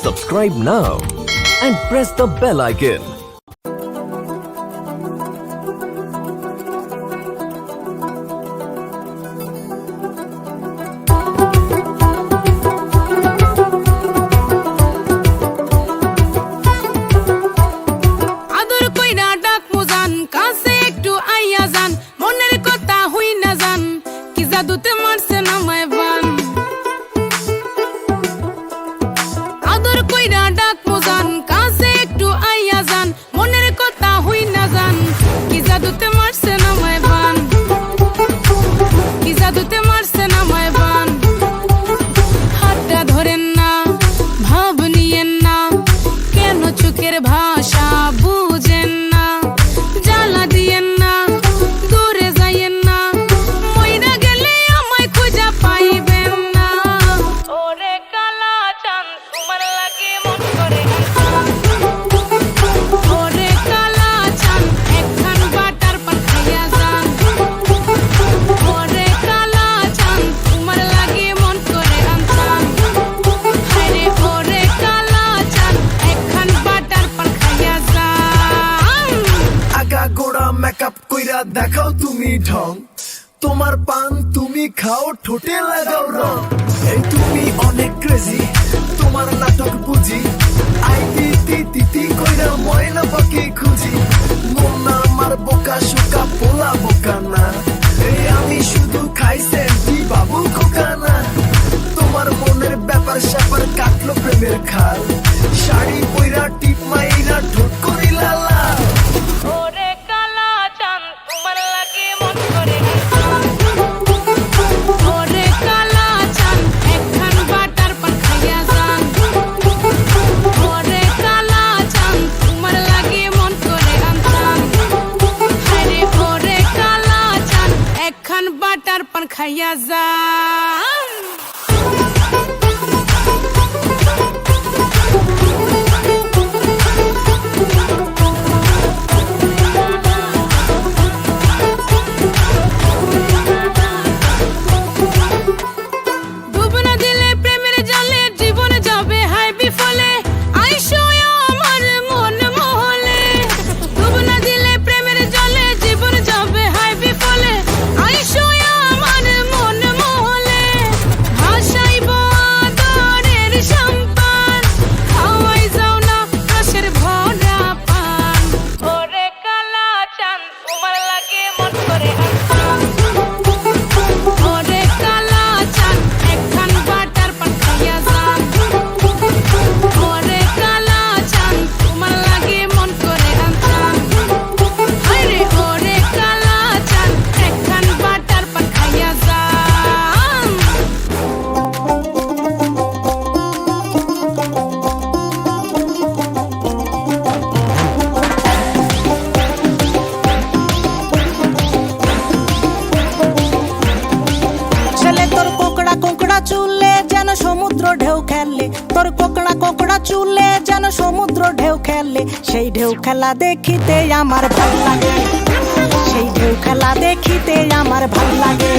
Subscribe now and press the bell icon. দেখাও তুমি ঢং তোমার পান তুমি খাও ঠোঁটে লাগাও রং এই তুমি অনেক ক্রেজি তোমার নাটক বুঝি আই তিতি তিতি কইরা ময়না পাখি খুঁজি মন না আমার বোকা শোকা পোলা বোকা না এই আমি শুধু খাই সেন্টি বাবু খোকা না তোমার মনের ব্যাপার স্যাপার কাটলো প্রেমের খাল শাড়ি পইরা টিপ মাইরা ঠোঁট করি লালা খাইয়া যা ঢেউ খেলে তোর কোকড়া কোকড়া চুলে যেন সমুদ্র ঢেউ খেলে সেই ঢেউ খেলা দেখিতে আমার ভাল লাগে সেই ঢেউ খেলা দেখিতে আমার ভাল লাগে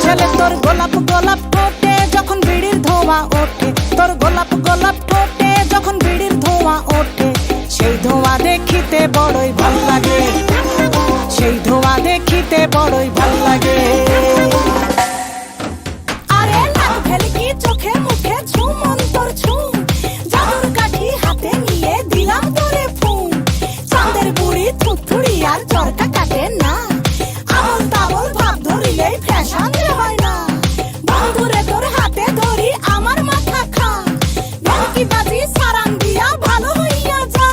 ছেলে তোর গোলাপ গোলাপ ঠোঁটে যখন বিড়ির ধোঁয়া ওঠে তোর গোলাপ গোলাপ ঠোঁটে যখন বিড়ির ধোঁয়া ওঠে সেই ধোঁয়া দেখিতে বড়ই ভাল লাগে সেই ধোঁয়া দেখিতে বড়ই ভাল লাগে চোখে মুখে ঝুম অন্তর ঝুম জাদুর কাঠি হাতে নিয়ে দিলাম তোরে ফুম চাঁদের বুড়ি থুথুড়ি আর চরকা কাটে না আমল তামল ভাব ধরিলেই ফ্যাশন হয় না বন্ধুরে তোর হাতে ধরি আমার মাথা খা ভেলকি বাজি সারান দিয়া ভালো হইয়া যা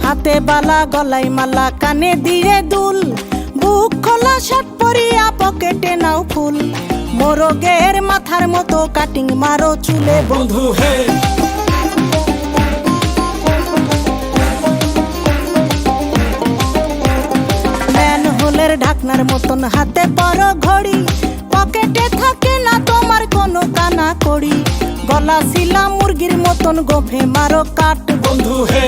হাতে বালা গলায় মালা কানে দিয়ে দুল বুক খোলা শার্ট পরিয়া পকেটে নাও ফুল মোরগের মাথার মতো কাটিং মারো চুলে বন্ধু হে ম্যানহোলের ঢাকনার মতন হাতে বড় ঘড়ি পকেটে থাকে না তোমার কোনো কানা কড়ি গলা ছিলা মুরগির মতন গোফে মারো কাট বন্ধু হে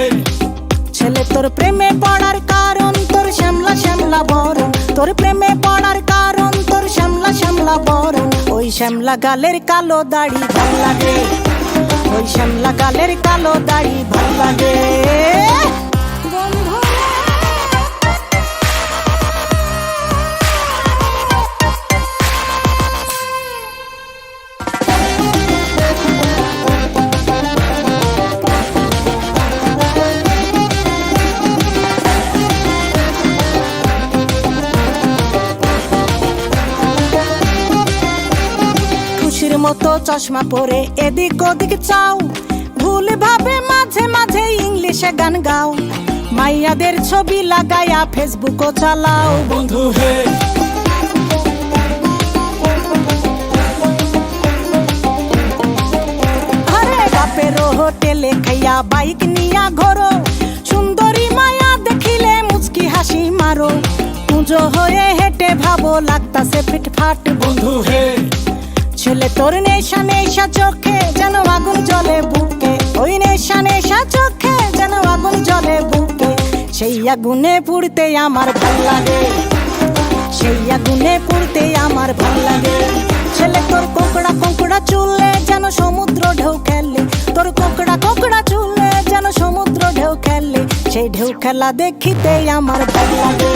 ছেলে তোর প্রেমে পড়ার কারণ তোর শ্যামলা শ্যামলা বরণ তোর প্রেমে পড়ার কারণ তোর শ্যামলা শ্যামলা বরণ ওই শ্যামলা গালের কালো দাড়ি ভাল লাগে ওই শ্যামলা গালের কালো দাড়ি ভাল লাগে বন্ধু খুশির মতো চশমা পরে এদিক ওদিক চাও ভুল ভাবে মাঝে মাঝে ইংলিশে গান গাও মাইয়াদের ছবি লাগায়া ফেসবুকও চালাও বন্ধু হে আরে বাপের হোটেলে খাইয়া বাইক নিয়া ঘোরো সুন্দরী মায়া দেখিলে মুচকি হাসি মারো পুজো হয়ে হেঁটে ভাবো লাগতাছে ফিটফাট বন্ধু হে ছেলে তোর নেশা নেশা চোখে যেন আগুন জ্বলে বুকে ওই নেশা নেশা চোখে যেন আগুন জ্বলে বুকে সেই আগুনে পুড়তে আমার ভাল লাগে সেই আগুনে পুড়তে আমার ভাল লাগে ছেলে তোর কোকড়া কোকড়া চুলে যেন সমুদ্র ঢেউ খেলে তোর কোকড়া কোকড়া চুলে যেন সমুদ্র ঢেউ খেলে সেই ঢেউ খেলা দেখিতে আমার ভাল লাগে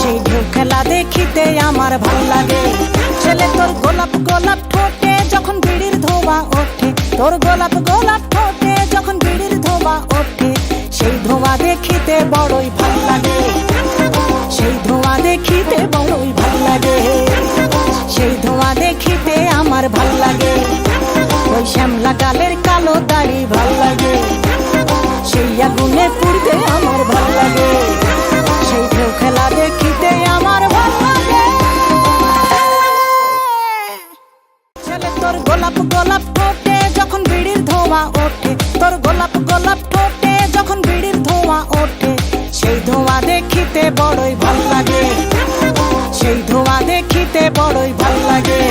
সেই ঢেউ খেলা দেখিতে আমার ভাল লাগে ছেলে তোর গোলাপ গোলাপ ঠোঁটে যখন বিড়ির ধোঁয়া ওঠে তোর গোলাপ গোলাপ ঠোঁটে যখন বিড়ির ধোঁয়া ওঠে সেই ধোঁয়া দেখিতে বড়ই ভাল লাগে সেই ধোঁয়া দেখিতে বড়ই ভাল লাগে সেই ধোঁয়া দেখিতে আমার ভাল লাগে ওই শ্যামলা গালের কালো দাড়ি ভাল লাগে সেই আগুনে পুড়তে আমার ভাল লাগে সেই ঢেউ খেলা দেখিতে আমার ভাল লাগে ছেলে তোর গোলাপ গোলাপ ঠোঁটে যখন বিড়ির ধোঁয়া ওঠে তোর গোলাপ গোলাপ ঠোঁটে যখন বিড়ির ধোঁয়া ওঠে সেই ধোঁয়া দেখিতে বড়ই ভাল লাগে সেই ধোঁয়া দেখিতে বড়ই ভাল লাগে